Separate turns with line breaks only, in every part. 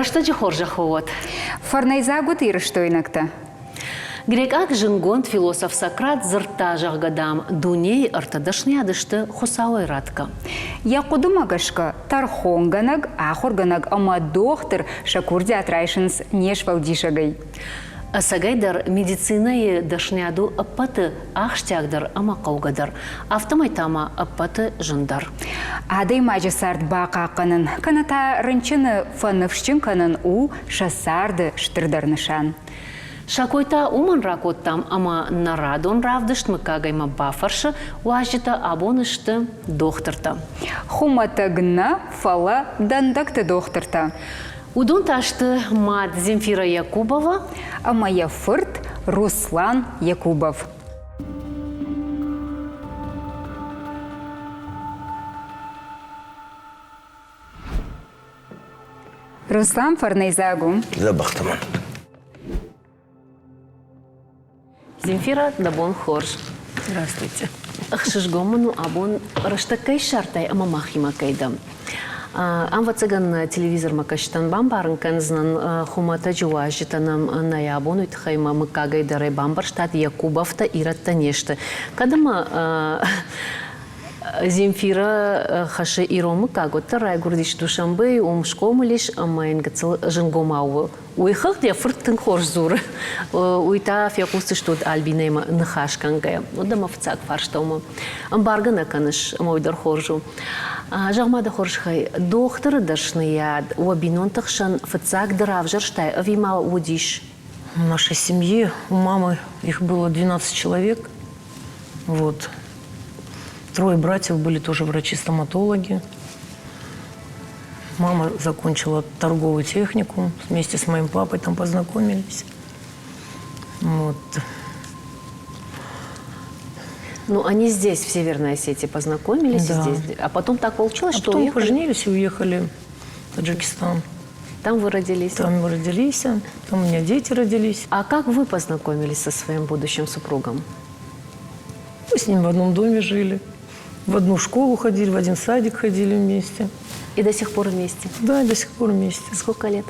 Раштаджи хоржа ховот.
Фарнайзагут ирыштойнакта.
Грекак жингонт философ Сократ зыртажах гадам дуней артадашны адышты хусауай радка.
Якудумагашка тархонганаг, ахурганаг ама доктор Шакурди атрайшынс нешвалдишагай.
Асагайдар медицинай дашняду аппаты ахштягдар ама қаугадар. Автомайтама аппаты жындар.
Адай мажасард бақақынын, каната рынчыны фаныфшчын канын у шасарды штырдарнышан.
Шакойта уман ракоттам ама нарадон равдышт мыкагайма бафаршы уажыта абонышты докторта.
Хумата гна фала дандакты докторта.
Удон ташты мат Земфира Якубова,
А моя фырт Руслан Якубов. Руслан Фарнайзагу.
Забахтаман.
Земфира Дабон Хорж. Здравствуйте. Ахшишгоману абон раштакай шартай ама махима кайдам. Амвацаган телевизор макаштан бамбарын канзнан хумата жуажитанам наябон уйтхайма мыкагай дарай бамбарштат Якубовта иратта нешты. Кадама Земфира хаши иромы кагота райгурдиш душамбы шкомылиш амайнгацыл жингомау. Уйхах де фырттын хорзур. Уйта фякусты штуд альбинейма нахашкангая. Удама вцак фарштаума. Амбаргана каныш мойдар хоржу. Жагмада хоршхай доктор дашнияд уабинон тахшан вцак дравжарштай авима удиш.
В нашей семье у мамы их было 12 человек. Вот. 3 братьев были тоже врачи-стоматологи. Мама закончила торговый техникум. Вместе с моим папой там познакомились. Вот.
Ну, они здесь, в Северной Осетии, познакомились.
Да.
Здесь. А потом так получилось, что
Потом
уехали.
поженились и уехали в Таджикистан.
Там вы родились.
Там мы родились, там у меня дети родились.
А как вы познакомились со своим будущим супругом?
Мы с ним в одном доме жили. В одну школу ходили, в один садик ходили вместе.
И до сих пор вместе?
Да, до сих пор вместе.
Сколько лет?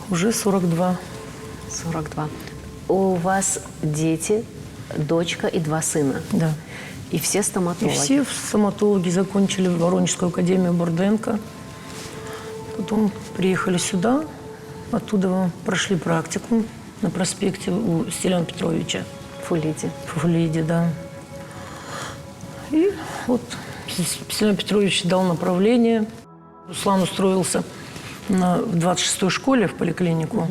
Уже 42.
42. У вас дети, дочка и 2 сына.
Да.
И все
И
стоматологи.
все стоматологи закончили Воронежскую академию Бурденко. Потом приехали сюда, оттуда прошли практику на проспекте у Стиляна Петровича.
Фулиди.
В Фулиде, да. И вот Стилян Петрович дал направление. Руслан устроился в 26-й школе в поликлинику.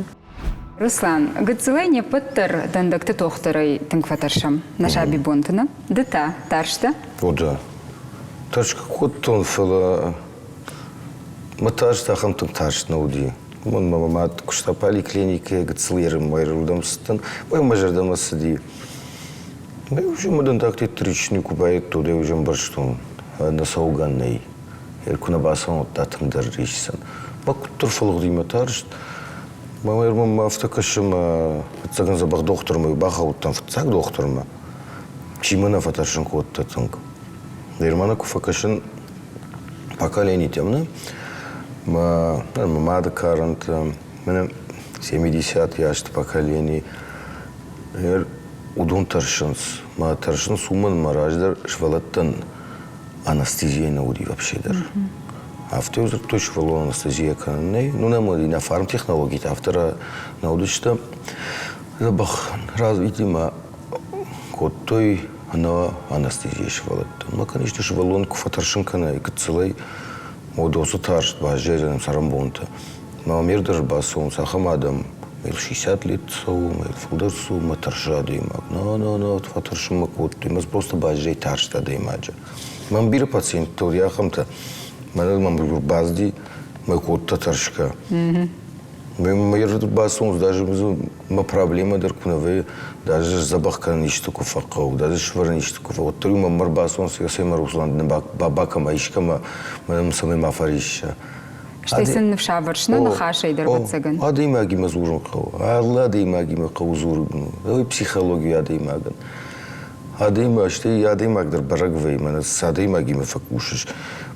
Руслан, гыцылайне пыттыр дандакты тохтырай тыңкватаршам. Наша бибонтына. Дыта, таршта.
О, да. Ташка коттон фала. Маташ тахам тым таш науди. Мон мамат кушта поликлинике гыцылерым майрылдам стан. Мой мажардам асади. Мы уже моден так трични купает туда уже барштон на сауганной. Эркуна басан оттатым дарришсан. Бакуттур фалгди матарш. Мамырмам автокашым цаган забах доктормы бахауттан фцак докторма. Чимана фатаршын коттатынг. Дермана куфакашын поколение темны. Мамада карант. Мене 70 яшты поколение. Удун таршынс. Ма таршынс уман мараждар швалаттан анестезия науди вообще-дар. Автор точно вало анестезия канней. Ну, нам и на фарм технологии автора наудишта. Забах развитима коттой она анестезия швалаттан. Ну, конечно, швалонку фатаршынкана и кцелей модосу тарш бажерен сарамбонта. Ма мирдар басон сахамадам. 60 лет соума, фулдерсу матарша деймаг. Но, фатаршыма коттой. Мы просто бажей таршта деймаджа. Мам бир пациент торияхамта. Мам бир базди, мой котта таршка. Мы басон даже мы проблема деркуновые, даже забахка ничто куфакау, даже швар ничто куфакау. Вот трюма марбасон с ясема Руслан бабака маишкама, мы самый мафарища.
Штайсын в шабаршна нахашай дарбацаган.
Ады маги мазурун кау, алла ады маги мазурун. Ой психологию ады маган. Ады мачты ады магдар барагвей, мана сады маги мафакушиш.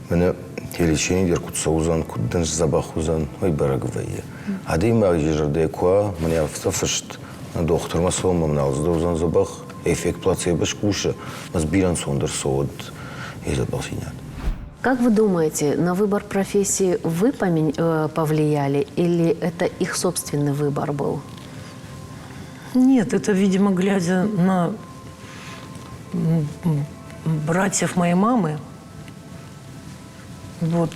Мене телечение дер кутсаузан, кудденш забахузан, ой барагвайе. А дей магижерде куа, мне автофашт, доктор масом мамналздовзан забах, эффект плацебо шкуша, мазбиран сондер сод и забахсинят.
Как вы думаете, на выбор профессии вы повлияли или это их собственный выбор был?
Нет, это, видимо, глядя на братьев моей мамы. Вот.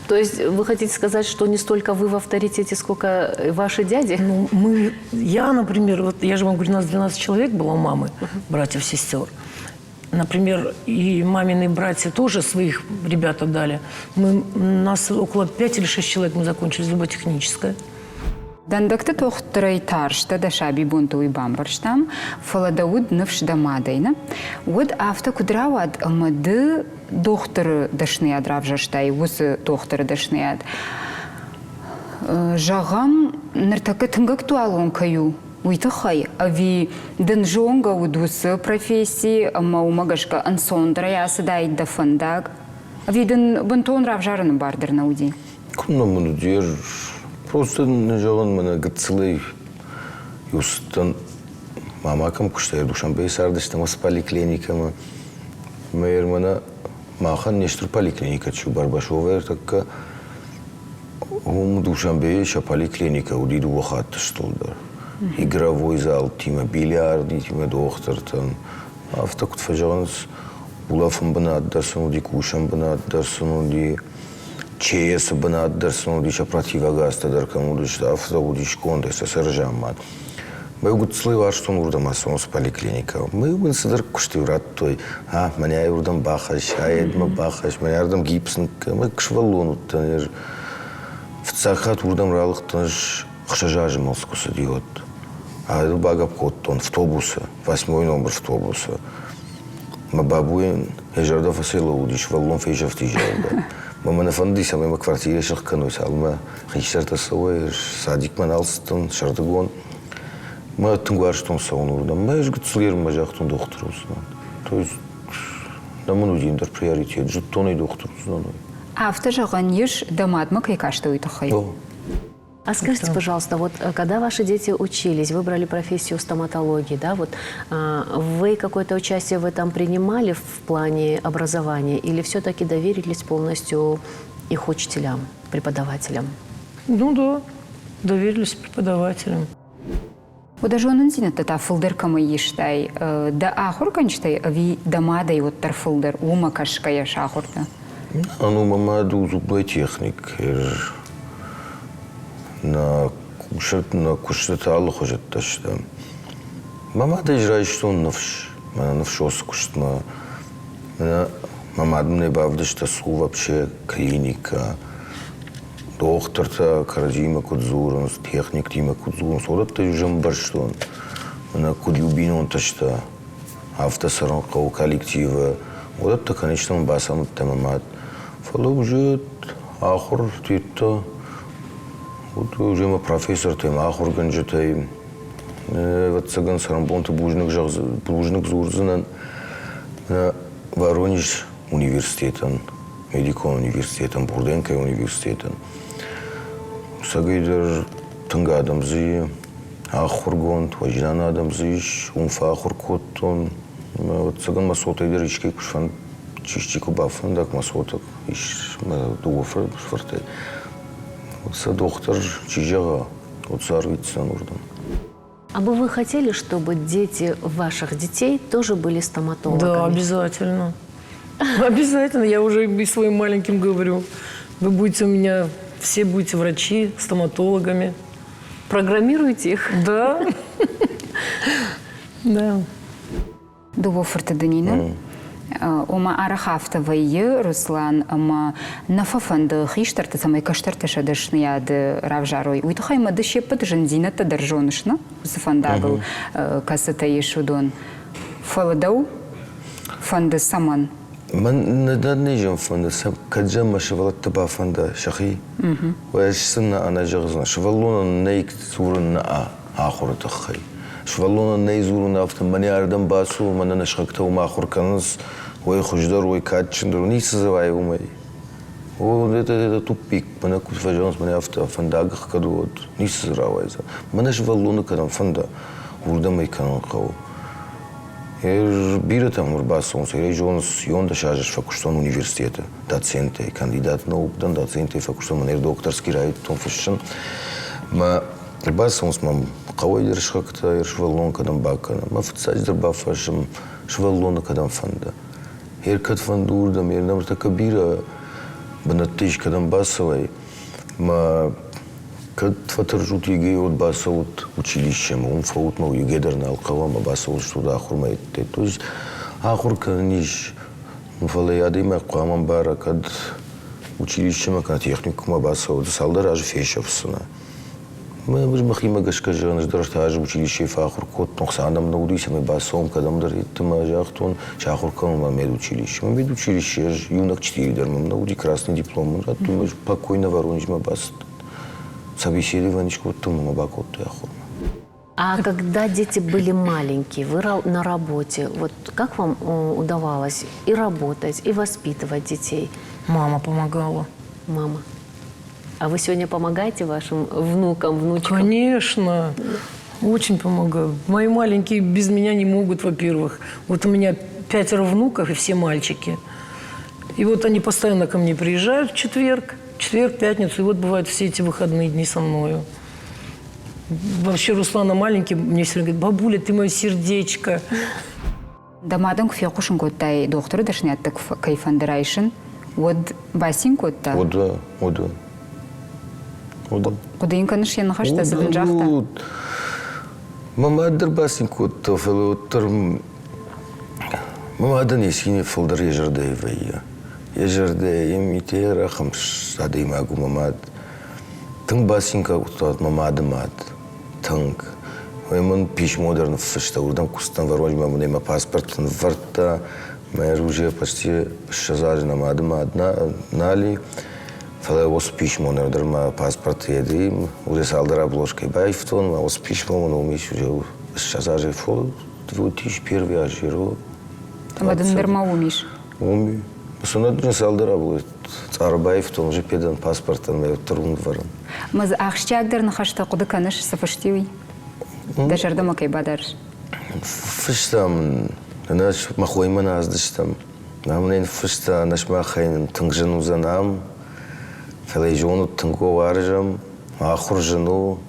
То есть вы хотите сказать, что не столько вы в авторитете, сколько ваши дяди?
Ну, я, например, вот я же вам говорю, у нас 12 человек было у мамы, братьев, сестер. Например, и мамины братья тоже своих ребят отдали. Нас около 5 или 6 человек мы закончили зуботехническое.
Дандакты тоқтырай таршта да шаби бунту и бамбарштам, фаладауд навш дамадайна. Вот авто кудравад амады докторы дашны адравжаштай, усы докторы дашны ад. Жағам нартакы тынгактуалон каю. Уйтахай, ави дэнжонга удусы профессии, ама умагашка ансондра ясыдай да фандак. Ави дэн бунтон равжарын бардыр науди.
Кумна муну дер, просто не жаган мана гыцлый юстан мамакам куштайр Душанбе сардышта мас поликлиникама. Мэйр мана махан нештур поликлиника чу Барбашова такка Душанбе ша поликлиника удиду вахат штолдар. Игровой зал, тима бильярд, тима доктор, там. А в таком фажанс улафам банат дарсуну, кушам банат дарсуну, чеес банат дарсуну, ша противогаста даркаму, что автоудиш контеста сержамат. Мы угодслива, что он урдам асонс поликлиника. Мы угодслива куштиврат той, меня урдам бахаш, едма бахаш, меня урдам гипсн, мы кшвалону танер. В цахат урдам ралых танж хшажажи молскуса диот. А это багап коттон, автобуса, 8 номер автобуса. Мы бабуин, я жарда фасила удиш, валлон фейжа в тижалда. Мы на фандиса, мы квартире шахканусь, алма хищарта савой, садик маналстон, шардагон. Мы оттунгуарштон саунурдам, мы ж гуцлир мажахтон докторус. То есть, нам он удиндер приоритет, жуттон и докторус.
Авто жаған еш дамадма кайкашта уйтахай.
А скажите, пожалуйста, вот когда ваши дети учились, выбрали профессию стоматологии, да, вот вы какое-то участие в этом принимали в плане образования или все-таки доверились полностью их учителям, преподавателям?
Ну да, доверились преподавателям.
Вот даже он инзина тата фылдыркамы ештай, да ахур канчтай, ави дамадай вот тар фылдыр, ума кашкая шахурта.
Ну, мама зубной техник. На кушать аллах уже ташда. Мама да играет что он навш, она навшос кушать мама мне бавда что су вообще клиника, доктор-то Карадима Кудзурон, техник Тима Кудзурон, вот это уже мбарштон, она кудлюбин он ташда, автосаронка коллектива, вот это конечно он басам тамамат, фало уже ахур тито. Вот уже мы профессор тем ахурган житай, вот цаган сарамбонты бужник зурзанан Воронеж университетан, медикал университетан, Бурденка университетан. Сагайдер тынга адамзы, ахургон, вajdan адамзы, умфа ахуркоттон, вот цаган масотайдер ичке кушфан, чищику бафан, так масотак, иш дуофр фартай. Вот доктор чижага, вот сарвица нужно.
А бы вы хотели, чтобы дети ваших детей тоже были стоматологами?
Да, обязательно. Обязательно. Я уже и своим маленьким говорю. Вы будете у меня, все будете врачи, стоматологами.
Программируете их?
Да. Да.
Дуофрта Данина. Ома арахафтавайы, Руслан, ама нафафанды хиштарты самай каштарты шадышны яды равжарой. Уйтахай мады шеппыт жындина та даржонышна, усафандагыл касыта ешудон. Фаладау, фанды саман.
من ندانيجم فند سب كجمع شغلت تبع فند شخي وإيش سنة أنا جغزنا شغلونا نيك زورنا آخر تخي شغلونا نيزورنا أفتن مني أردم باسو من أنا شغلته وما آخر كنس ой хуждар, ой катчиндар, не созывай умай. О, это тупик, меня куда фажанс, меня фандагах каду вот, не созывайся. Меня же валуна кадам фанда, урда мой канал кау. Я бира там урбасон, я жонс йонда шажеш факуштан университета, доценты, кандидат наук, дан доценты факуштан, манер докторский райд, том фашан. Ма урбасон с мам кавай дерш как-то, я швалон кадам бакана, ма фцач дерба фашам швалона кадам фанда. Я кад фанду урдам, я намр така бира. Банатыш, когда басовой, ма kad fatırjut yege od basavut училищем, он фаут мау егедерна алқавама басавут что ахурма итте. То есть ахур каниш мфалаядима қамам бара кад училищем кад техникума басавут салдар аж фешовсына. Мы biz махима гашкажан ждарта аж училище фахур кот нохсанам наудисе мы басом кадам дар иттма жахтун шахур кам мед училище. Мы мед училище юнак 4 дермам науди красный диплом. Рату спокойно Воронеж бас. Собеседованичку тумма бакот яхурма.
А когда дети были маленькие, вы на работе, вот как вам удавалось и работать, и воспитывать детей?
Мама помогала.
Мама. А вы сегодня помогаете вашим внукам, внучкам?
Конечно, очень помогаю. Мои маленькие без меня не могут, во-первых. Вот у меня 5 внуков, и все мальчики. И вот они постоянно ко мне приезжают в четверг, пятницу, и вот бывают все эти выходные дни со мною. Вообще Руслана маленький, мне все время говорит: бабуля, ты мое сердечко.
Дамадың кфе кушын коттай докторы дашнеттік кайфандырайшын. Вот басин котта.
Ода.
Кудайын каныш ен хашта зібін жақта.
Мамадыр басин котта, фэлоттыр. Мамадан ескіне фылдыр ежірдей вайя. Ежірдей, емите рахымш адайм агу мамад. Тың басин котта мамады мад. Тың. Мамын письмодерн фышта. Урдам кустан Воронеж мамынема паспортын варта. Мэр уже почти 6 намадым одна нали. Фала ос письмо нардырма паспорт едим. Уже салдыр обложкой байфтон, а ос письмо но умеешь уже 6 фол 2001 ажиро.
Тамадын дырма умиш.
Уми. Сонадын салдыр облой. Царбайфтон уже педан паспортын мэ турун варан.
Маз ахшчагдырны хашта куды каныш сафаштиуй. Дашарда макай бадарш.
Фыштам наш махойма наздыштам. Намнен фышта наш махайным тыңжын узанам. Фэлэй жону тыңго варжам. Ахур жыну.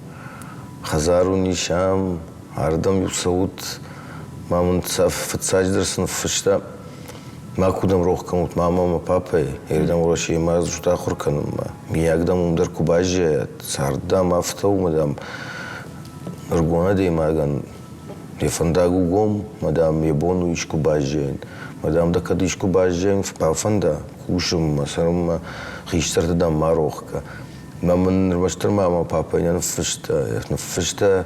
Хазару нишам. Ардам юсаут. Мамын фыцачдырсын фышта. Макудам рохкамут мамама папай. Эрдам ураши маз жута ахурканым. Миягдам умдар кубажия. Сардам автоумадам. Ргона деймаган. Ефандагу гом, мадам ебону ишку бажжен. Мадам да кады ишку бажжен в пафанда. Кушам, масарам хиштарда дам марохка. Маман рваштар мама папа ян фышта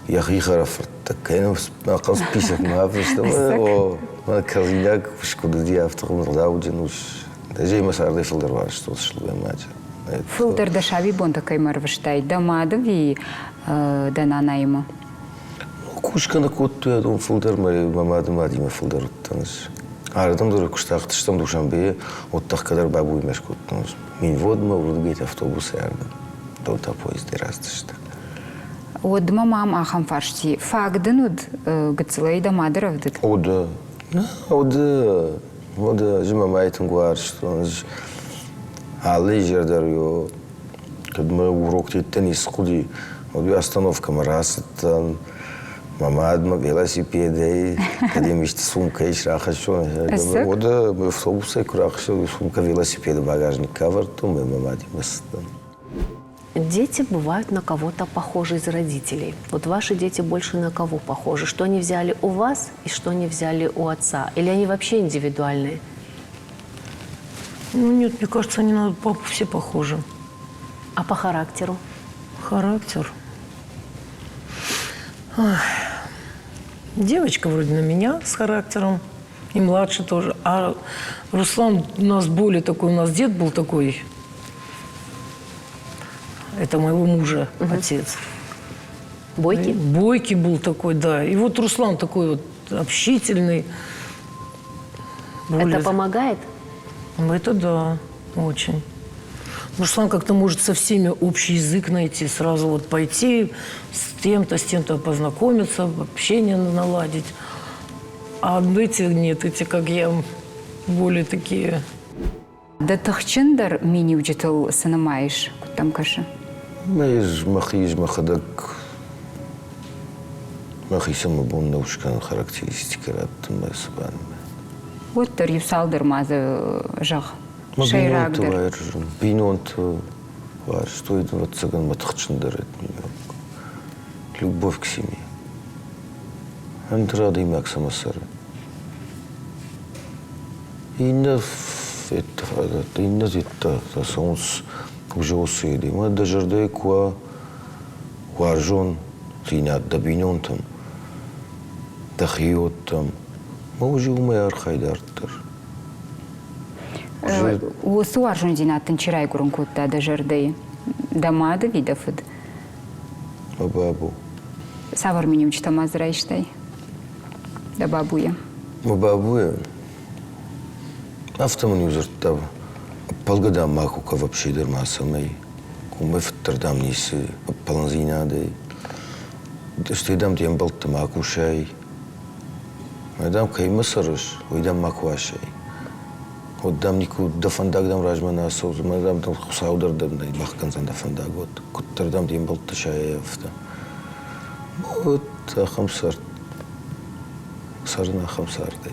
яхихара фырта. Кайна акал список ма фышта. О, ма казиняк шкуда диафтахым раудин уж. Даже и масарды филдер вар что шлуя мача.
Филдер да шави бонта каймар выштай. Да мадови да нанайма.
Кушкана котту я дом филдер мамадым адима филдер оттаныс. Арадам дұры күштақтыштам Душанбе оттақ кадар бабу имеш коттаныс. Мен водма урдгейт автобус ярдым. Дота поезд ирастышта.
Одма мам ахам фаршти. Фагдын уд гыцлай да мадыравдыд.
Ода. Жима майтын гуаршты. Алы жердар ё. Кадма урок теттен исқуди. Ода остановка марасыттан. Мамадма велосипеды, кадемишти сумка иш рахашо. Ода мы автобуса курахашо, сумка велосипеда багажник каварту, мы мамади бастан.
Дети бывают на кого-то похожи из родителей. Вот ваши дети больше на кого похожи? Что они взяли у вас и что они взяли у отца? Или они вообще индивидуальные?
Ну нет, мне кажется, они на папу все похожи.
А по характеру?
Характер. Ах. Девочка вроде на меня с характером, и младший тоже. А Руслан у нас более такой, у нас дед был такой, это моего мужа, отец.
Бойкий?
Бойкий был такой, да. И вот Руслан такой вот общительный.
Это помогает?
Это да, очень. Руслан как-то может со всеми общий язык найти, сразу вот пойти с тем-то познакомиться, общение наладить. А эти нет, эти, как я, более такие...
Да тахчындар мини уджитал санамаиш, там каша.
Мэйз махадак махисама бун наушкан характеристики раттым мэсбан.
Вот тар юсалдар мазы жах.
Шайрагдыр. Бинонт var, что это вот цыган матхчындар это любовь к семье. Андрады максамасар. Инна это сонс уже усыди. Мы даже ждали ква варжон тинят добинон там дахиот там. Мы уже умеем хайдартер.
Осы варжон динаттын чирай курун кутта да жарды. Дамады видафыд.
Бабу.
Савар мини учта мазрайштай. Да бабуя.
Бабуя. Автомобиль юзертав. Полгода махука вообще дермасамей. Кумы фтардам нисы паланзинады. Стидам тем болт макушай. Адам каймасарыш, уйдам маквашай. Отдам нику дафандагдам ражмана асоз. Мадам там саудардам да бахканзан дафандагот. Куттардам тем болт шаяфта. Вот хамсар. Сарна хамсардай.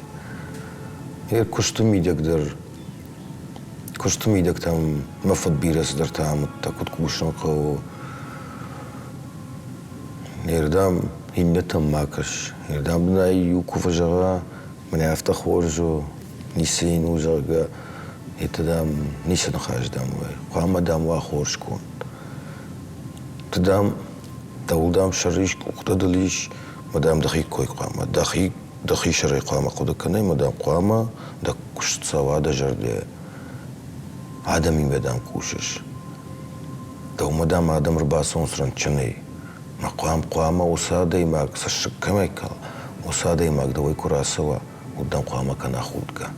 Костюмидак там мафат бирас дар там так вот кушан ко нердам иннетам макаш нердам на юку важага мне автохоржо нисин ужага это дам ниса нахаж домой хама дам ва хоршку тадам таулдам шаришку кутадалиш мадам дахи кой хама дахи шарай хама кудаканай мадам хама да кушцава да жарде Адам им бедам кушаш. Да умадам адам рбасон сранчаны. Мақуама усада имак сашкамайкал. Усада имак давай курасова. Удам куама канахутка.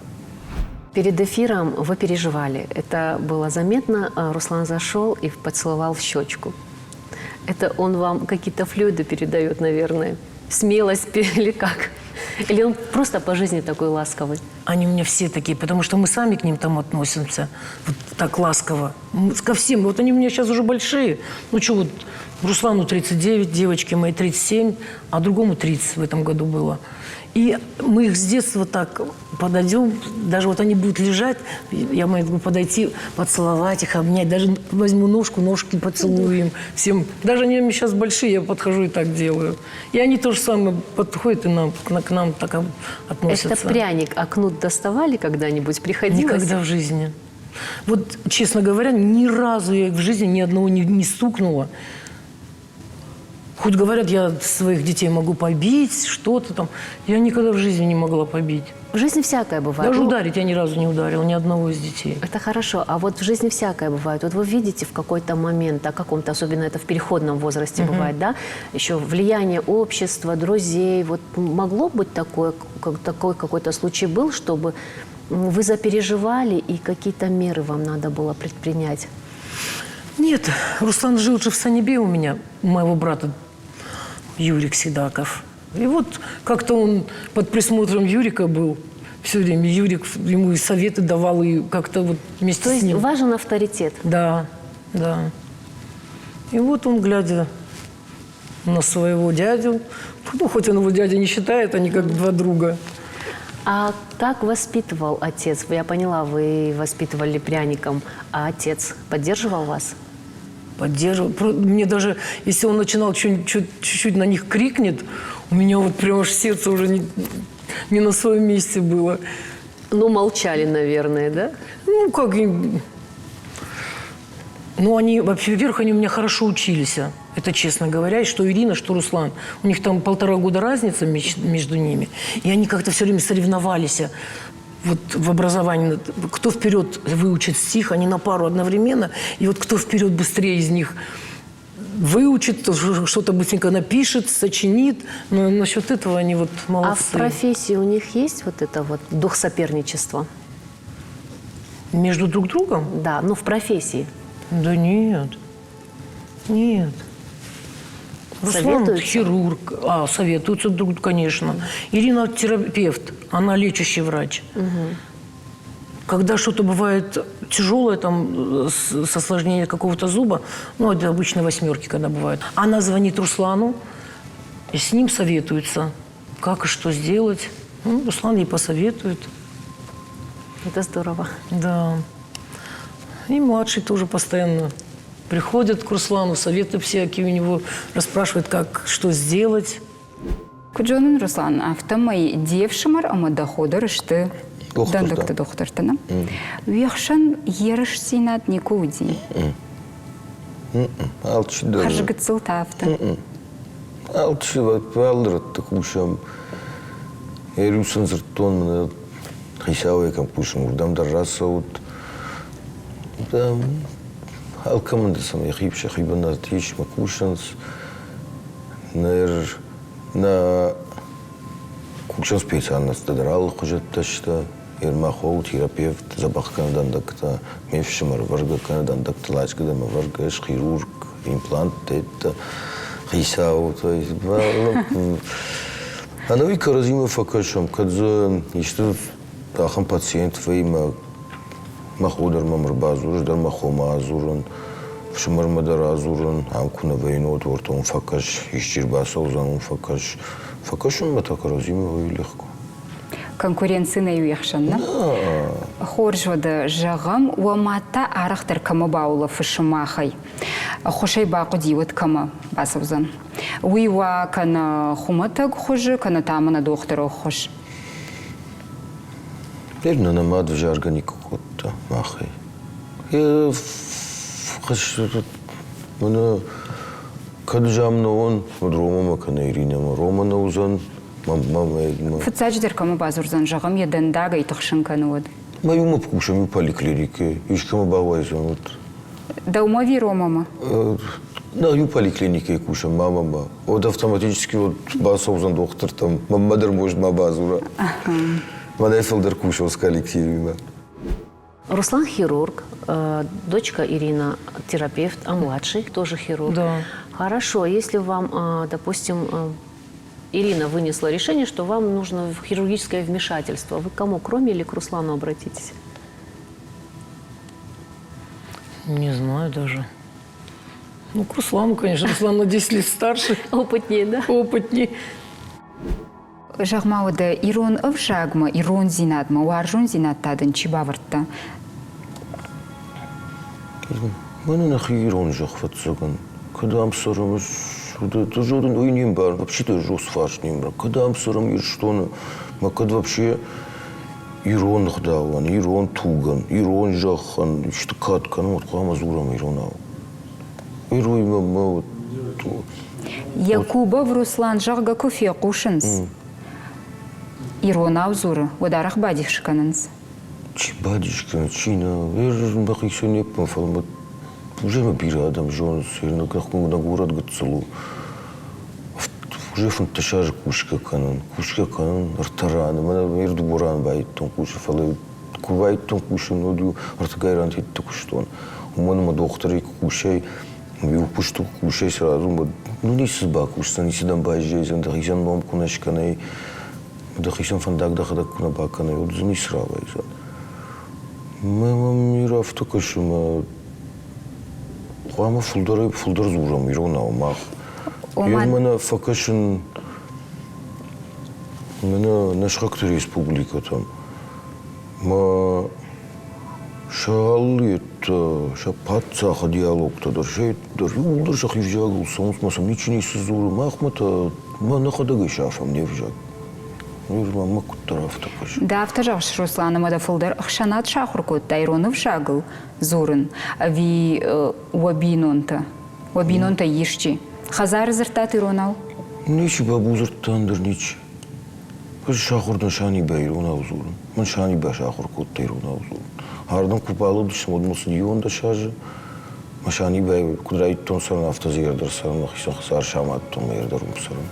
Перед эфиром вы переживали. Это было заметно. Руслан зашел и поцеловал в щечку. Это он вам какие-то флюиды передает, наверное. Смелость или как? Или он просто по жизни такой ласковый?
Они у меня все такие, потому что мы сами к ним там относимся вот так ласково. Ко всем. Вот они у меня сейчас уже большие. Ну что, вот Руслану 39, девочке моей 37, а другому 30 в этом году было. И мы их с детства так подойдем, даже вот они будут лежать, я могу подойти, поцеловать их, обнять, даже возьму ножки поцелую им всем. Даже они у меня сейчас большие, я подхожу и так делаю. И они то же самое подходят и к нам так относятся.
Это пряник, а кнут доставали когда-нибудь? Приходилось?
Никогда в жизни. Вот, честно говоря, ни разу я их в жизни ни одного не стукнула. Хоть говорят, я своих детей могу побить, что-то там. Я никогда в жизни не могла побить.
В жизни всякое бывает.
Даже ударить я ни разу не ударила, ни одного из детей.
Это хорошо. А вот в жизни всякое бывает. Вот вы видите в какой-то момент, о каком-то, особенно это в переходном возрасте бывает, да, еще влияние общества, друзей. Вот могло быть такой какой-то случай был, чтобы вы запереживали и какие-то меры вам надо было предпринять?
Нет, Руслан жил же в Санебе у меня, у моего брата Юрик Седаков. И вот как-то он под присмотром Юрика был все время. Юрик ему и советы давал, и как-то вот вместе
То
с
есть
ним.
важен авторитет?
Да, да. И вот он, глядя на своего дядю, ну, хоть он его дядя не считает, они как два друга.
А как воспитывал отец? Я поняла, вы воспитывали пряником, а отец поддерживал вас?
Поддерживал. Мне даже, если он начинал чуть-чуть на них крикнет, у меня вот прям аж сердце уже не на своем месте было.
Ну, молчали, наверное, да?
Ну, как... Ну, они, во-первых, они у меня хорошо учились. Это честно говоря. И что Ирина, что Руслан. У них там 1,5 года разница между ними. И они как-то все время соревновались. Вот в образовании. Кто вперед выучит стих, они на пару одновременно. И вот кто вперед быстрее из них выучит, что-то быстренько напишет, сочинит. Но насчет этого они вот молодцы.
А в профессии у них есть вот это вот дух соперничества?
Между друг другом?
Да, ну в профессии.
Да нет. Нет. Руслан
Советуются?
хирург. Советуются друг другу, конечно. Ирина терапевт, она лечащий врач. Когда что-то бывает тяжелое, там, с осложнением какого-то зуба, ну, это обычно 8, когда бывает, она звонит Руслану, и с ним советуется, как и что сделать. Ну, Руслан ей посоветует.
Это здорово.
Да. И младший тоже постоянно приходит к Руслану, советы всякие у него, расспрашивает, как, что сделать.
Куджонын Руслан, автомай девшимар, ама доходы рышты
Доктор,
дандыкты
да.
доктортына. Вехшан ерыш синат никуди.
Алчы да.
Хажыгыцыл тафты.
Алчы валдырытты кушам. Эрюсын зырттон мына хисауекам кушам. Урдам дарраса вот. Да, алкамында сам яхипша хибана тиш макушанс. На кушан специальность драл хожатташта. Ермахов терапевт забахканадан дакта мефшимар варга канадан дакта лачкадама варга хирург имплант это хисау то есть она вика разима факашам кадза ишты ахам пациент вейма махудер мамр базур дар махома азурун шимар мадар азурун амкуна вейнот ортон факаш ишчир басолзан факаш факашум матака разима легко.
Конкуренция на юехшан, да? Хоржвада жагам, уамата арахтар кама баула фышимахай. Хошай бақуди вот кама басавзан. Уйва кана хуматаг хожи, кана тамана доктору хош.
Верно, намад в жарганику котта махай. Я хаш мана каджамна он, Рома кана Ирина Рома узан.
Фуцаjdер кама базурзан жагам еден дага и тахшинканы вот.
Мою мапкушам поликлинике, ишкама бавайзан вот.
Да умови Ромама.
Да, ю поликлинике кушам мама. Вот автоматически вот басовзан доктор там мамадер может мабазура. Мадайфелдер кушал с коллективами.
Руслан хирург, дочка Ирина терапевт, а младший тоже хирург.
Да.
Хорошо, если вам, допустим, Ирина вынесла решение, что вам нужно хирургическое вмешательство. Вы к кому, кроме или к Руслану обратитесь?
Не знаю даже. Ну, к Руслану, конечно. Руслан на 10 лет старше.
Опытнее, да?
Опытнее.
Жагмауда ирон овшагма, ирон зинатма, уаржон зинаттадын чибавыртта.
Мана нахирон жахватсаган. Когда am сором это же один бар, вообще-то жестфаш не бар. Когда am сором есть что-то, мы когда вообще ирон хдаван, ирон туган, ирон жахан, что катка, ну вот кама зурам иронау. Ирой мы вот.
Якуба в Руслан жагга кофе кушанс. Ирон аузура, ударах бадишкананс.
Чибадишка, чина, я же бахи не помню. Уже мы бира адам жон, сильно как на город гцелу. Уже фанташаж кушка канон артаран, мана мирду буран байт тон куша фалы, кувайт тон куша нодю артагайран хит токуштон. Уманма докторы кушай, бил пушту кушай сразу, ну не сизба кушсан, не сидам байжезен, да хисан ном кунашканай, да хисан фандак да хадак куна баканай, вот за не сравайзан. Мы мира в токушма Ама фулдар зурам ирона омах. Мана факашн мана нашхактер республика там. Ма шалит шапатца диалог тадар шейт дар улдар шахиржагул сомс масам ничего зуру махмата мана хадага шафам невжаг. Ирма макутараф такаш.
Да автожаш Руслана мадафулдар хшанат шахуркот тайронов шагл зурын ви уабинонта ишчи. Хазар зартат иронал.
Ничи бабузырттандыр ничи. Biz şahurdan şani beyrona uzulun. Man şani be şahur kotta irona uzulun. Hardan kupalı düşüm odması diyon da şarjı. машани бай кудрайт тон саран автозиярдар саран хисон хасар шамат тон ярдар саран.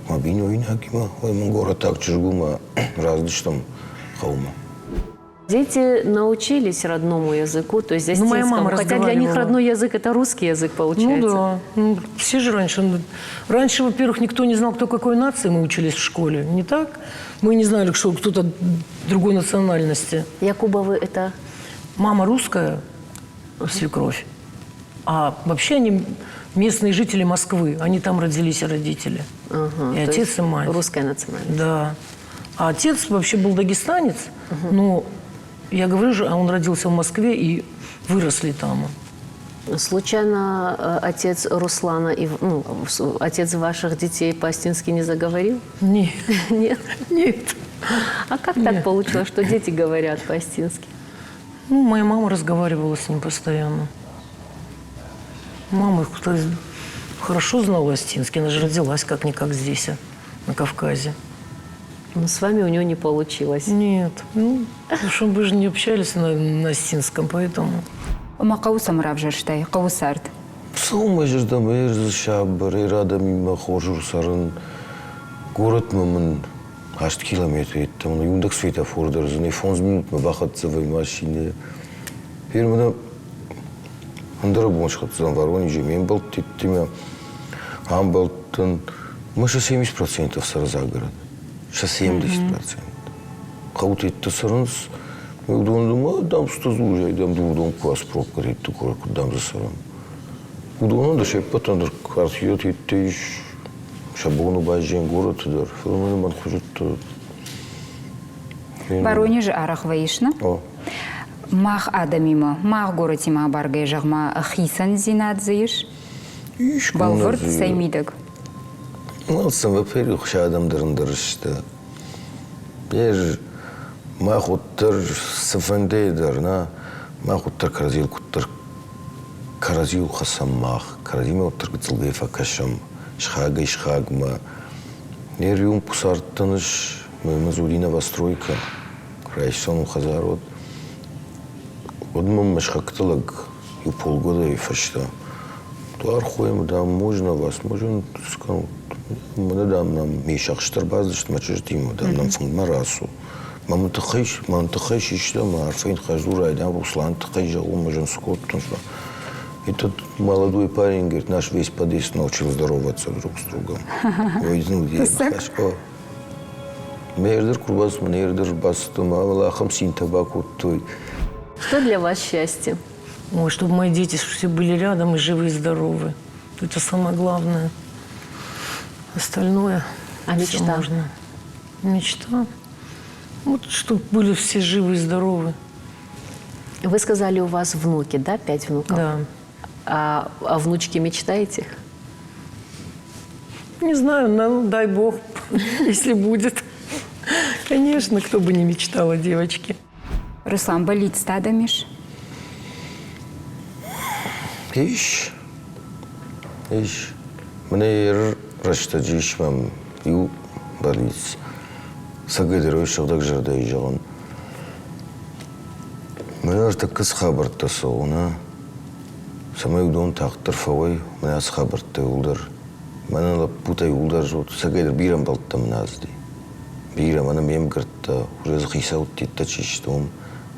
Ма бино инакима, ой мон город так чужгума различным хаума.
Дети научились родному языку, то есть
Ну, моя
остинскому,
мама
хотя для них
разговаривала.
родной язык – это русский язык, получается.
Ну да. Ну, все же раньше. Раньше, во-первых, никто не знал, кто какой нации мы учились в школе. Не так? Мы не знали, что кто-то другой национальности.
Якубовы – это…
Мама русская, свекровь. А вообще они местные жители Москвы. Они там родились, родители.
Ага,
И
то
отец,
есть
и мать.
Русская национальность.
Да. А отец вообще был дагестанец. Но я говорю же, он родился в Москве и выросли там.
Случайно отец Руслана, отец ваших детей по-остински не заговорил?
Нет.
Нет?
Нет.
А как так получилось, что дети говорят по-остински?
Ну, моя мама разговаривала с ним постоянно. Мама хорошо знала остинский. Она же родилась как-никак здесь, на Кавказе.
Но с вами у него не получилось.
Нет. Ну, потому что мы же не общались на остинском, поэтому...
Макаусам равжаштай, каусарт.
Саума жирдам эрз шабар, ирада мимо хожур сарын. Город мамын 8 километр еттім. Юндак светофордар, зіне 11 минут мы бахатцевой машине. Пер мына андыра боншхатцан Воронеже, мен был теттіме. Ам болтын, мы 70% сары загород. 70%. Қаут етті сырыныз, мен удондым, дам стазу жайдам, дудон квас пробка ретті көрі дам засырын. Удонын да шеппатандыр, квартиот еттейш, шабону бажен городыдыр. Филмені ман хужетті.
Воронеж арах ваишна.
О.
Мах адамима, мах городима баргай жағма хисан зинадзыйш.
Иш
Балвырт саймидык.
Малсам, во-первых, шадам дырышты. Бер мах уттыр сыфандейдер, на мах уттыр каразил куттыр каразил хасам мах, каразиме уттыр гыцылгай факашам, шхагма. Нерюм пусарттыныш, мазурина постройка, райсон хазарот. Одмам машхактылык, и полгода и фашта. Туар хуем, да, можно вас, можно, скажем, мы дам нам мешак штарбаздыш, мачертим, дам нам фунгмарасу. Мамы тахайш, ишта, мы арфейн хажура, айдам Руслан тахайш, жагу, можем скот, что. Этот молодой парень, говорит, наш весь подъезд научил здороваться друг с другом. Ой, ну, где хашко. Мердер курбас, мердер бастым, Аллахом син табак вот той.
Что для вас счастье?
Ой, чтобы мои дети все были рядом и живы и здоровы. Это самое главное. Остальное
А
всё
мечта?
можно. Мечта? Вот, чтобы были все живы и здоровы.
Вы сказали, у вас внуки, да? 5 внуков?
Да.
А о внучке мечтаете?
Не знаю, ну, дай бог, если будет. Конечно, кто бы не мечтал о девочке.
Руслан, болит стадамиш?
Иш. Мне раштаджиш мам ю болит. Сагадерой шагдак жардай жаган. Мен артак кыз хабарта соуна. Самай удон тақтыр фавай, мен аз хабарта улдар. Мен алап бутай улдар жот. Сагадер бирам балта мен азди. Бирам ана мем гыртта, уже захиса уттитта чиштом.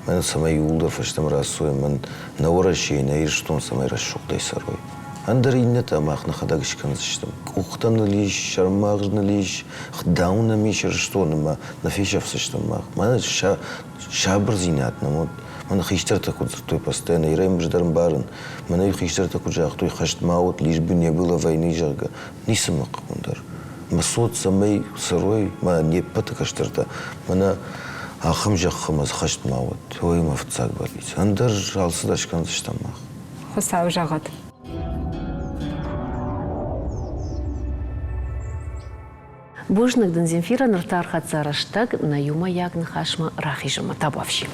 Мен самай улдар фаштам расой, мен наурашей, наирштон самай расшуктай сарой. Андар иннета махна хадагышкан зыштым. Ухтан лиш, шармагжна лиш, хдауна мишер штоныма, на фешав сыштым мах. Мен шабр зинатна, вот. Мен хиштар такой той постоянно, ирайм ждарм барын. Мен хиштар такой жах той хашт маут, лишь бы не было войны жага. Не самак ондар. Масот самай сырой, ма не патакаштарта. Мана ахам жахам аз хашт маут. Ой мафцак балит. Андар алсыдашкан зыштам мах.
Хусау жағат.
Бужнык Земфира ныртар хатсараштаг на юма ягны хашма рахижыма табавши.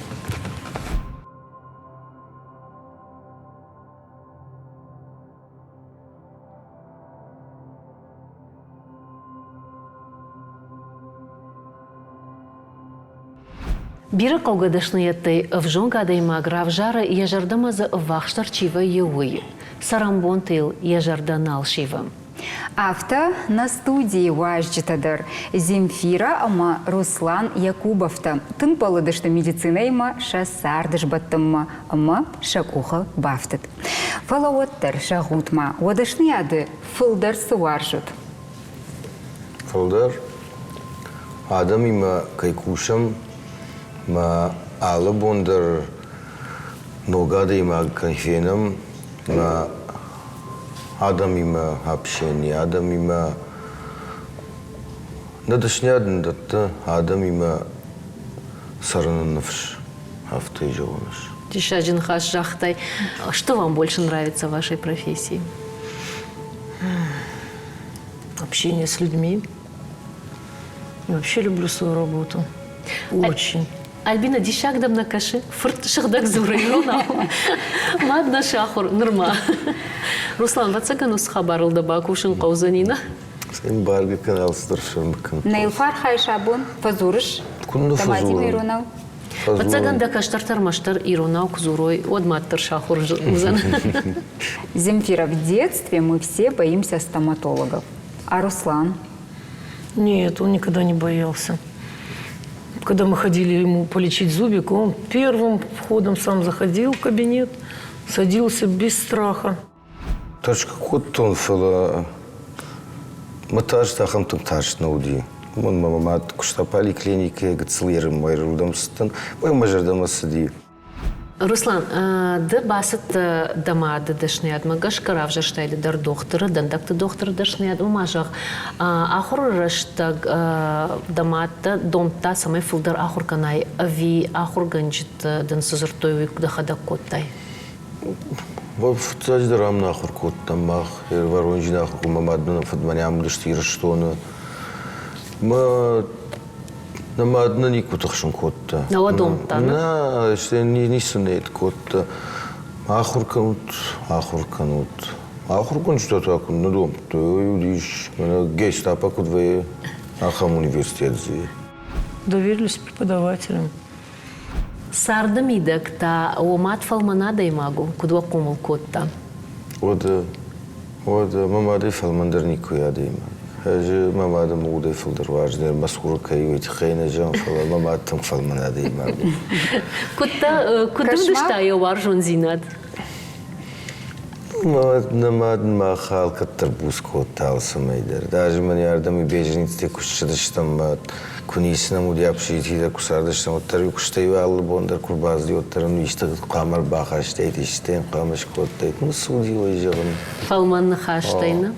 Бира калгадашнияты вжонгада има гравжара ежардама за вахштар чива еуи. Сарамбон тыл ежарданал шива.
Авто на студии важджитадыр. Земфира ама Руслан Якубовта. Тын палыдышты медицина има шасардыш баттымма ама шакуха бафтыт. Фалауаттар шагутма. Одышны ады фылдар сываржут.
Фылдар адам има кайкушам ма алы бондар ногада има кайфенам ма адам има общение, адам има надышнядын датты, адам има саранынывш, авто и жолыныш.
Тишаджин хаш жахтай. Что вам больше нравится в вашей профессии?
Общение с людьми. Я вообще люблю свою работу. Очень.
Альбина дишагдам на каши, фырт шагдак зурайрона. Мадна шахур, норма. Руслан, вацаганус хабарылда бакушин каузанина?
Sen bargı kanal starşım bakın.
Нейлфар хайшабун фазурыш.
Кунду
Тамати
фазурым.
мейронал.
Вацаганда каштартар маштар иронау кзурой, одматтар шахур узан.
Земфира, в детстве мы все боимся стоматологов. А Руслан?
Нет, он никогда не боялся. Когда мы ходили ему полечить зубик, он первым входом сам заходил в кабинет, садился без страха.
Точка код тон фила матаж тахам тун таш науди. Мон мамат кушта поликлинике гцлерим майрудам стан. Мой мажардам асади.
Руслан, да басат дамада дашнияд магаш каравжа штайли дар доктора, дандакты доктора дашнияд умажах. Ахур раштаг дамата домта самай филдар ахур канай ави ахур ганджит дан сазартойви куда хада коттай.
В цадждарам нахур кот тамах, воронжи нахур мамадна фадманям даштира штона. Ма намадна нику тахшун котта.
На ладом та,
на? Что не сунет котта. Ахур канут. Ахур кун что так на дом. То юдиш, на гестапа кудве ахам университет зи.
Доверились преподавателям.
Сардамидак та омат фалманада имагу, кудва кумул котта.
Вот мамады фалмандар нику ядима. Хажи мамада муды филдер важнер масхур кайвит хейна жан фала маматам фалманада имагу.
Кутта кудымдышта яваржон зинат.
Намад махал каттарбус коттал самайдер. Даже мен ярдами беженцте кушчадыштам кунисина муди общежитида кусардыштам оттар куштайвы аллы бондар курбазды оттарым иште камар бахаштайт иштен камыш коттайт. Мусуди ойжагын.
Фалманны хаштайна.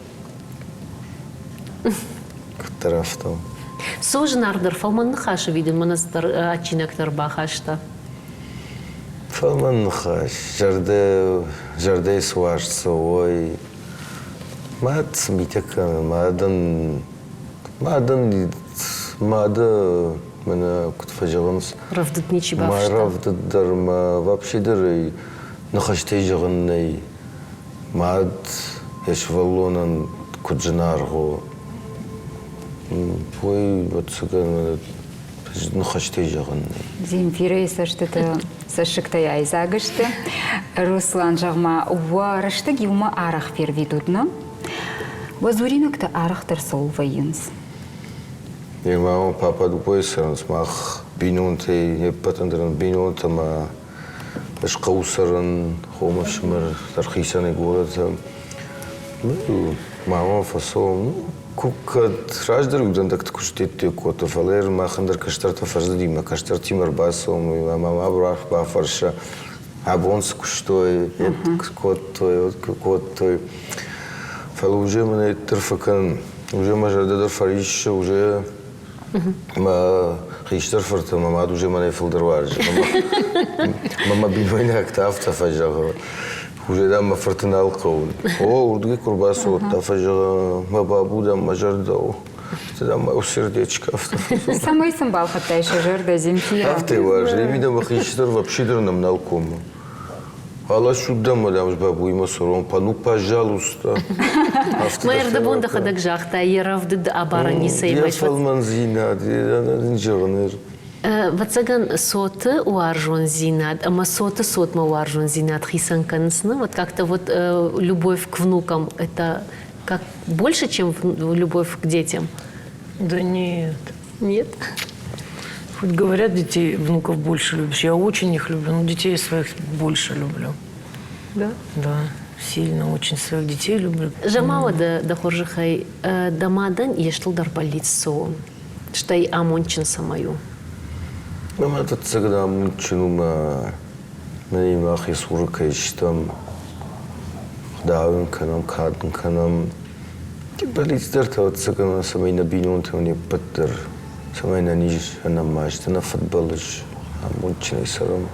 Каттарафтам.
Сожнардар фалманны хашы виден манастар ачинактар бахашта.
Фалман хаш, жарде сважца, ой. Мад смитякан, мада мана кутфажагамс.
Равдат ничи бафшта.
Маравдат дарма, вообще дары нахаште жаганнай. Мад яшвалонан куджанарго. Ой, вот саган нахаште жаганнай.
Земфира исаштыты сашыктай айзагышты. Руслан жағма уарышты гилма арах первидудна. Вазуринакта арахтар сол вайынс.
Я мама папа дупойсаран смах бинунте патандран бинунтама ашқаусаран хомашмар тархисаны город. Мама фасом кукат раждар угдандак куштетте кота фалер махандар каштарта фарзадима каштар тимар басом мама брах бафарша абонс куштой кот той фал уже мне терфакан уже мажарда фариш уже ма хиштар фарта мама уже мне филдерварж мама бивайна актафта фажага уже дам фартанал каун. О, урдги курбасу тафажа мабабуда мажардау. Дам усердечка.
Самый символ хаттай шажерда Земфира.
Авты важ, левида махиштар вообще нам науком. Алла сюда мадам бабу има сором, ну пожалуйста.
Майрда бонда хадак жахта, еравды абара не сеймач.
Я фалманзина, я нинжагнер.
Вацаган соты уаржон зинат, ама сот ма уаржон зинат хисан канцны. Вот как-то вот любовь к внукам это как больше, чем любовь к детям?
Да нет.
Нет?
Хоть говорят, детей, внуков больше любишь. Я очень их люблю, но детей своих больше люблю.
Да.
Да, сильно очень своих детей люблю.
Жамава да хоржихай дамадан ештылдар больницу. Штай амончин самаю.
Мама этот всегда мучнума, мне мах и сурка ищтам, давим канам, Болицдер вот всегда самой набинун то не паттер, самой на ниж на матч, на футболыш, мучный сарам.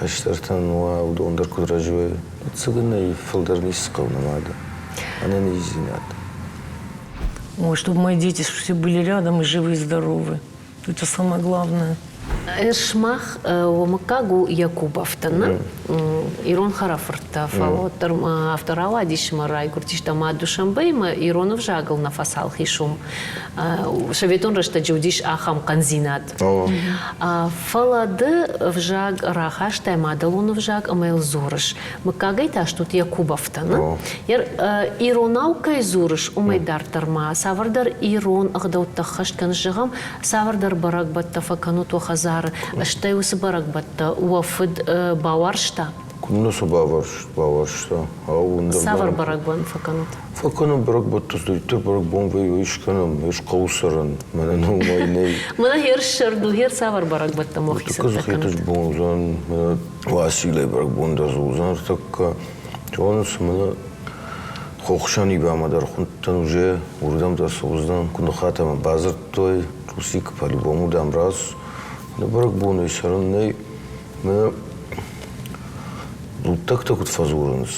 Каштартан уа удондер кудражуе, всегда и филдер не скал намада, она не изнят.
Ой, чтобы мои дети все были рядом и живы и здоровы. Это самое главное.
Шмах омакагу Якубовтана, Ирон Харафарта, фалотер авторала дишмарай, куртиштама душамбейма, Иронов жагл на фасал хишум. Шаветон рашта джудиш ахам канзинат. Фалады в жаг рахаш таймадалон в жаг амел зурыш. Макагай таш тут Якубовтана. Иронаука зурыш умайдар тарма. Савардар Ирон агдауттахаш канжигам, савардар барак баттафаканут вахазар. Что у собарак батта уафид баваршта?
Куннасу баваршта.
Савар барак бан факанут.
Факанут барак батта слитер барак бан вей ишканам ишкаусаран. Мана наумайней.
Мана хер шерду хер савар барак батта мохиса.
Така захиташ бонзан. Мана василей барак бонда зузан. Така чонус мана хохшани бамадар хунтан уже урдам да суздан. Кунухатама базар той русик по-любому дам раз. Барак бону и саранней, мы так вот фазуренс,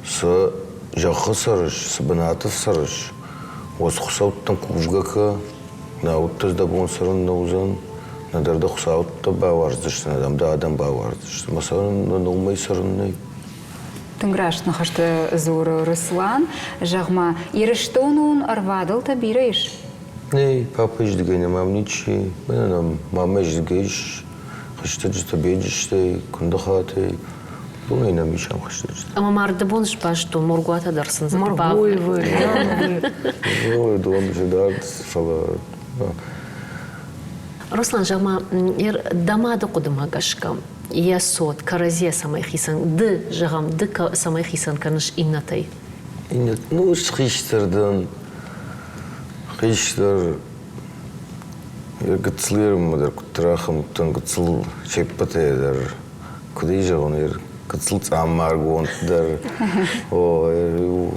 с жаха сарыш, с банатов сарыш, вас хусаут там кужгака, на уттаз да бон саран наузан, на дарда хусаут та баварздыш, на дам да адам баварздыш, масаран на наумай саранней.
Тынграш нахашты зуры Руслан, жагма ирыштонун арвадал табиреш.
Не, папа издигайна мамничи, нам мама издигайш, хыштаджта беджиштэй, кундахатэй, бунай намишам хыштаджта.
Ама марда бонш башту моргуата дарсын за
Маргоевы,
Ой, дом жидат, фала.
Руслан жама дамада кудымагашка. Я сот каразе самай хисан, ды жагам ды самай хисан каныш иннатай.
Иннат, ну шхиштердан. Хищер, я гацлирм, дар кутрахам, тон гацл чеппатедар, кудижа он ер гацл цамаргон дар, о,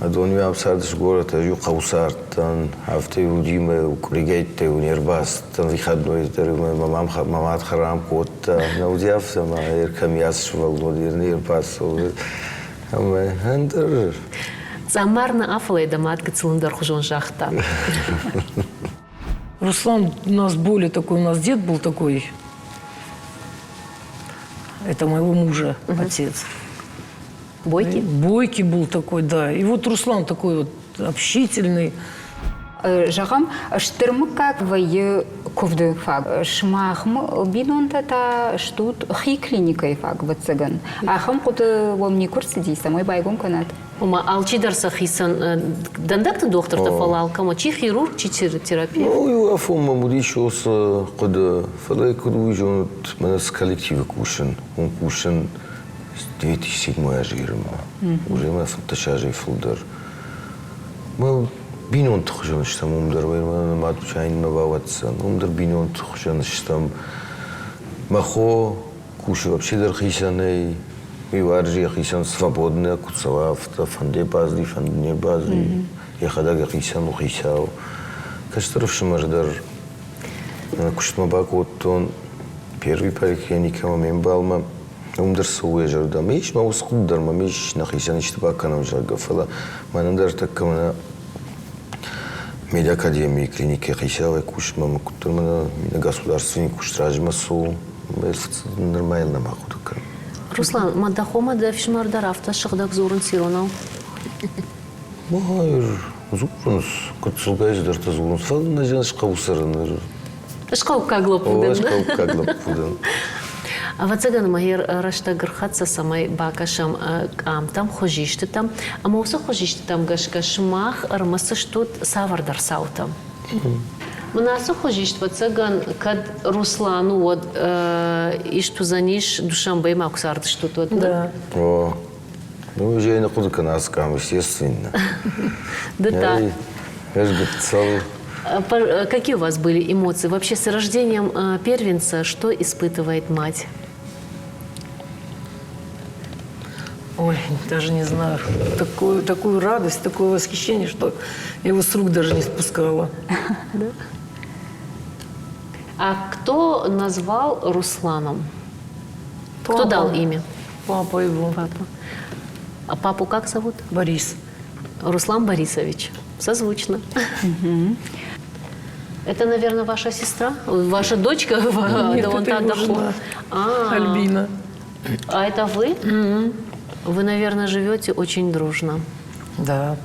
адон я абсардыш город, aju қаусартан, афте удиме укригейте унербастан, выходной дар мамат харам котта, наудиавса ма ер камяс швалод ер нербасо, ама хандер.
Замарна афлей дамат гацлындар хужон жахта.
Руслан у нас более такой, у нас дед был такой. Это моего мужа, отец.
Бойки?
Бойкий был такой, да. И вот Руслан такой вот общительный.
Жагам штырмы как вайы ковды фаг. Шмахм бинонта та штут хи клиникой фаг вацаган. Ахам куты вомни курсы ди самой байгом канат.
Ума алчидарса хисан дандакты доктор тафалал кама чи хирург чи терапия.
Ну, я фома мудишос куда фалай куда уйдет нас коллективы кушен, он кушен 2007 жирма, уже мы фанташажи фулдер. Мы бинон тухжан что мы умдар, мы матчаин маватсан, умдар бинон тухжан что махо кушу вообще дар хисаней. И варжи хисан свободная куцава фанде базли фанде базли я хадага хисан ухисау каштров шмардар на куштма бакот он первый парик я никому мембалма умдар суе жарда миш ма усхудар ма миш на хисан иштбаканам жарга фала манандар таккамана медакадемии клиники хисау кушма макутурмана государственный куштражмасу нормально махутка.
Руслан, мадахома да фишмардар авто шагдак зурын сиронау.
Hayır, zurunuz, kutsulgayız da zurunuz falan da canış kavusarınır.
Школ каглоп будем.
Школ каглоп будем.
А вот цыган магир рашта грхатса самай бакашам там хожишты там, а мауса хожишты там гашкашмах армасы штут савардар саутам. Мнасу хожишт вот цыган кад Руслану вот и что за ниш Душанбе максард что тут.
Да.
О, ну уже и на куда канаскам, естественно.
Да.
Я же говорю,
Какие у вас были эмоции? Вообще с рождением первенца что испытывает мать?
Ой, даже не знаю. Такую радость, такое восхищение, что я его с рук даже не спускала.
А кто назвал Русланом? Кто
Папа.
дал имя?
Папа его.
Папа. А папу как зовут?
Борис.
Руслан Борисович. Созвучно. Это, наверное, ваша сестра? Ваша дочка?
Нет,
Да, вон
это
та
его
доход.
жена. Альбина.
А это вы? Вы, наверное, живете очень дружно.
Да,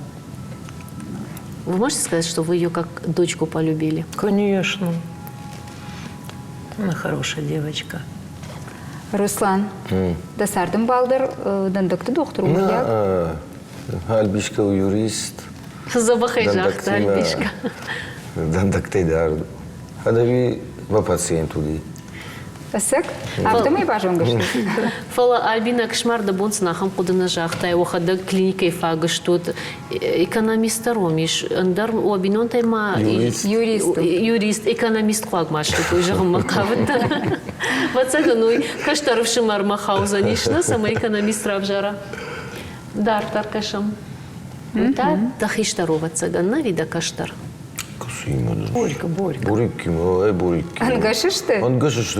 Вы можете сказать, что вы ее как дочку полюбили?
конечно. Она хорошая девочка.
Руслан, да сардым балдыр, дандыкты доктор умыляк.
Альбишка юрист.
Забахай жахта, Альбишка.
Дандактейдар. Адави ва пациент уди.
Сык, автомай бажон гашты.
Фала Альбина кошмар да бонс нахам кудына жахта, его хода клиника и фагаш тут экономист ромиш, андар у абинон тайма юрист, экономист хуагмаш тут уже макавта. Вот цагануй каштаров шимар махауза нишна сама экономист равжара. Дар таркашам. Та тахиштарова цаганна вида каштар.
Борька.
Борики, ай борики.
Ангашышты?
Ангашышты,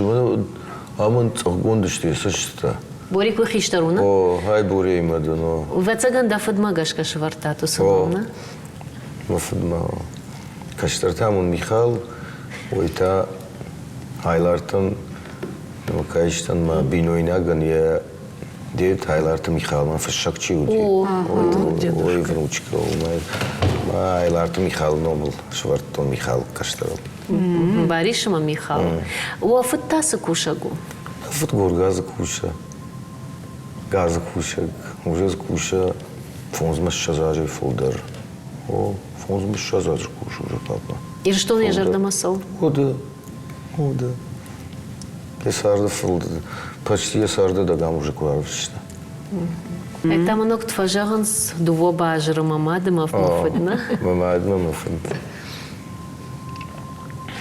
аман цогондышты, сашта.
Борик вы хиштаруна?
О, ай борей мадано.
Вы цаган да фадмагашка швартату сылуна?
Мафадма. Каштартамун Михал, ойта айлартан, кайштан ма биноинаган я дед айларта Михал, ма фашакчи уди. Ой, внучка, айларта Михал номл, швартон Михал каштарал.
Баришима Михал. У афыттасы кушагу.
Футгор газа куша, уже куша, фонзма шазажи фолдер. О, фонзма шазажи куша уже папа.
И что не жарда масал?
Ода. Я сарда фолдер, почти я сарда дагам уже куарвишься.
Это много тважаганс дуво бажера мамадыма в мафадна.
Мамадма.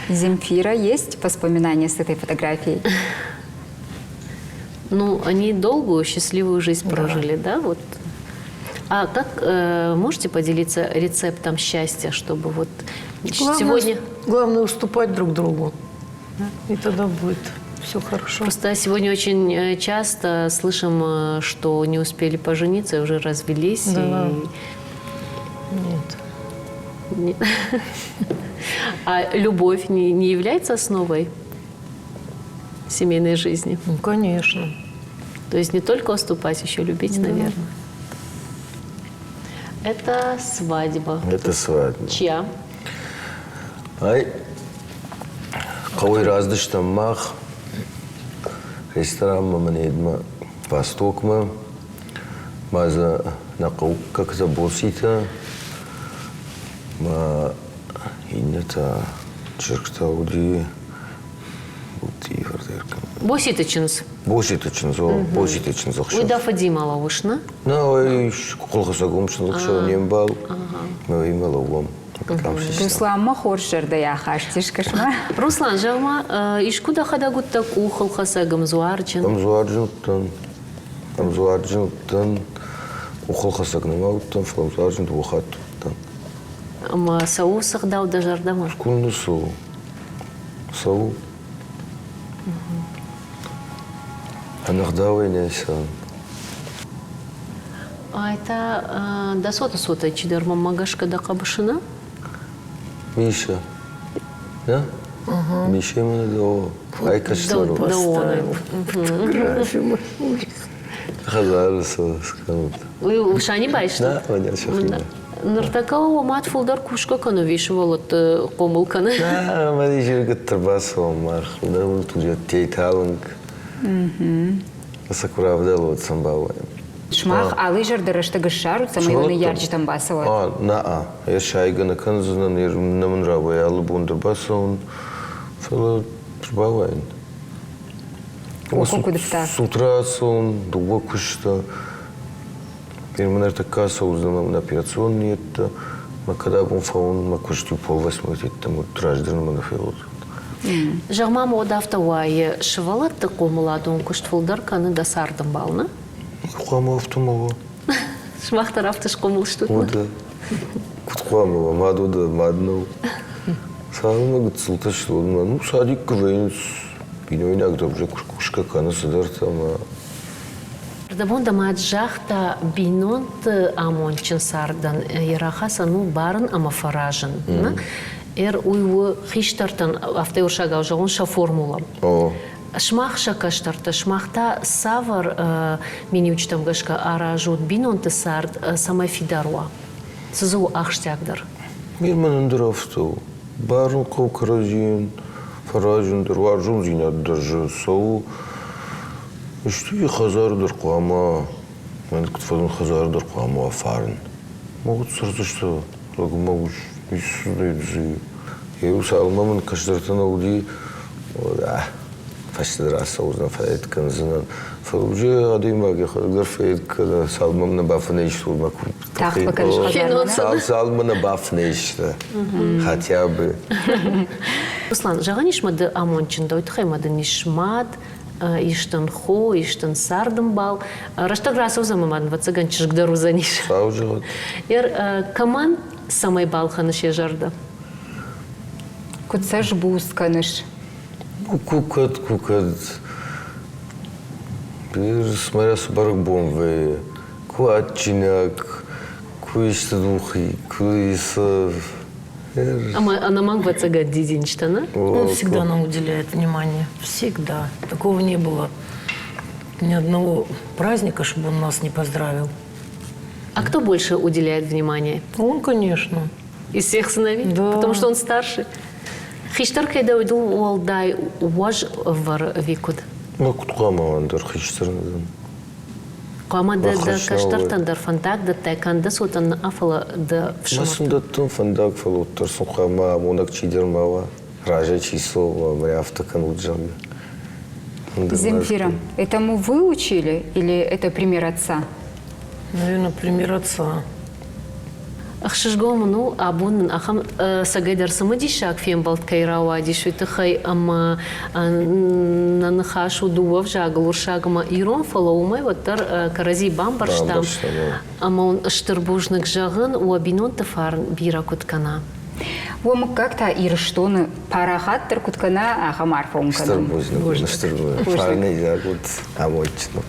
Земфира, есть воспоминания с этой фотографией?
Ну, они долгую, счастливую жизнь прожили, да? Вот. А как можете поделиться рецептом счастья, чтобы вот сегодня...
Главное уступать друг другу. И тогда будет все хорошо.
Просто сегодня очень часто слышим, что не успели пожениться, уже развелись.
Да.
И...
Нет.
А любовь не является основой семейной жизни?
Ну, конечно.
То есть не только уступать, еще любить, наверное. Это свадьба.
Это свадьба.
Чья?
Ай, кой раздыш там мах, ресторан маманедма, востокма, маза на каук как-то босита, ма инета черкта уди, бути фардерка.
Боситычыныз.
Боситычын зохша.
Уйда Фадимала ушна.
На, ой, колхоза гомшын лукша нем бал, мы имела угом.
Руслан махор жерде я хаштиш кашма.
Руслан, жама, ишкуда хадагут так ухал хасагам зуарджин?
Амзуарджин, ухал хасаг намауттан, фламзуарджин тухаттан.
Ама саусах дау да жардама.
Шкульну сау. Анахдавай нейсан.
А это да сота чидарма магашка да кабышина?
Миша. Да? Миша именно да. Ай каштару.
Да он.
Фотографию.
Хазар сканут.
Вы шани байшна?
Да, Ваня Шахина.
нартакал мат фулдар кушка кана вишвалот комулкана.
Да, мали жиргат трбасова мах, да, тут тейталанг. Сакуравдал вот самбава.
Шмах алыжар дырышты гышару, самый ярче там басова.
Я шайгана канзана, наман рабай, алыбун трбасова, фела трбавайн.
Оку кудыфта.
С утра сон, дуба кушта. Переменар такая соузнана на операционный это, мы когда бом фаун, мы кушали 7:30, это мы траждерно на филот.
Жагмам одафта уай швалат комуладун кушт фулдар кана да сардым бална.
Куама автомова.
Шмахтар автош комул штут.
Ода. Куама мадуда мадну. Сама говорит султа что, ну садик квейнс, биной иногда уже кушка кана садар там.
Дабонда маджахта бинонт амончин сардан ярахаса ну барн ама фаражен. Уйу хиштартан автоуршага уже он ша формула. Шмах шакаштарта шмахта савар мини учтам гашка аражут бинонт сард сама фидаруа. Сызу ахштягдар.
Мирман андрафту. Барн кокразин, фаражен дерваржун зинят даже соу. Что я хазар куама, мен кутфадын хазар куама афарн. Могут сразу что, лого могут исудить. Я усалмамын каштартана уди, да, фашидраса узна фаэт канзынан. Фалуже адым баги хадгар фаэт када салмам на бафнеш тут маку.
Так покажешь хазар.
Салмам на бафнеш, хотя бы.
Руслан, жаганишмады амончин дойт хаймады нишмад. Иштан хо, иштан сардым бал. Раштаграсу замаман вацаган чижгдару заниш.
Саужи.
Каман самай балханы шежарда.
Кутсаш бусканыш.
Кукат. Bir смотря барак бомве, куатчиняк, куишта духи, куиса.
Она мог вацагать дизинчтана?
Он всегда нам уделяет внимание. Всегда. Такого не было. Ни одного праздника, чтобы он нас не поздравил.
А кто больше уделяет внимание?
Он, конечно.
Из всех сыновей?
Да.
Потому что он старший. Хиштар кайда уйдул уалдай уаж вар викуд.
Ну, куткама андер хиштарнадан.
Кама да каштартан дар фантак да тайканда сутан афала да вшамат.
Масундаттан фандак фалоттар сухама монак чидермава. Ража число мряфтакан уджамы.
Земфира, этому вы учили или это пример отца?
Наверное, пример отца.
Ахшишгом, ну, абун ахам сагайдар самадишак фем балт кайрава дишуйты хай ама нанахашу дуав жагал уршагама ирон фалаумай ваттар карази бамбарштам ама он штырбужник жагын уабинон тафарн бира куткана.
Ом как-то ирштоны парахаттыр куткана ахамар фомкана.
Штырбужник, штырбужник. Фарны жагут амойчнут.